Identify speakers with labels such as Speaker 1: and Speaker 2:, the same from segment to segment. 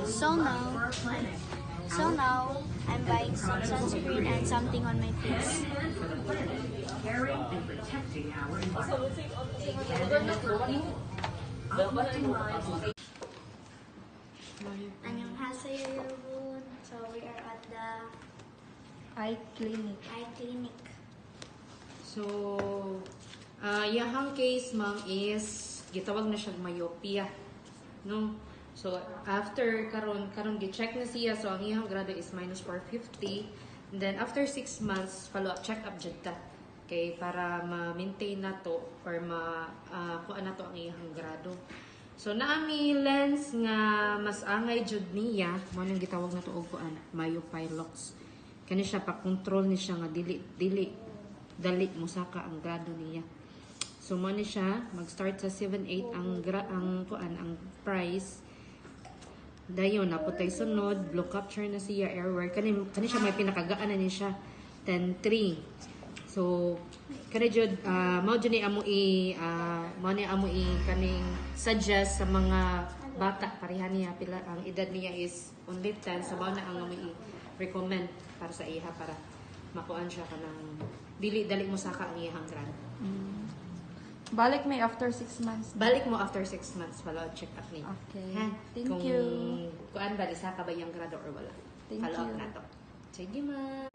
Speaker 1: So now I'm buying some sunscreen and something on my face.
Speaker 2: Caring and protecting our environment.
Speaker 1: Annyeonghaseyo, 여러분. So we are at the
Speaker 3: Eye clinic.
Speaker 1: eye clinic.
Speaker 4: So, yahang case, ma'am, is gitawag na siyang myopia. No? So, after karon gi-check na siya. So, ang iyang grado is -450. And then, after 6 months, follow-up check-up dyan ta. Okay, para ma-maintain na to or kuha na to ang iyang grado. So, naami lens nga mas angay jud niya, mo nang gitawag na to og kuan, myopilux. Kani siya pa-control ni siya nga dali musaka ang grado niya. So, mo ni siya mag-start sa 7.8 ang price. Dayon na putay sunod, blow capture na siya, airwear. Kani siya may pinakagaan na ni siya 10.3. So, kani jud mao jud ni amo kaning suggest sa mga bata pareha niya pila ang edad niya is only 10, so mao na ang amo i-recommend para sa iha para makuan siya kanang dali mo saka ang iyang grado.
Speaker 3: Balik may after 6 months.
Speaker 4: Balik mo after 6 months follow check up niya.
Speaker 3: Okay.
Speaker 4: Ha?
Speaker 3: Thank
Speaker 4: Kung
Speaker 3: you.
Speaker 4: Kuan ba isa ka ba yung grado or wala?
Speaker 3: Thank
Speaker 4: Follow up
Speaker 3: you.
Speaker 4: na to. Sige ma.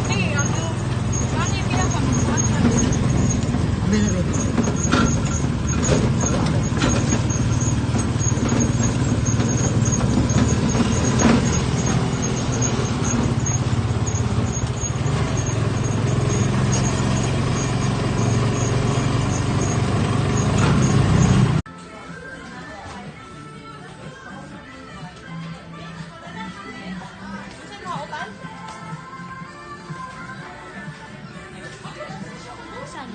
Speaker 1: Saan?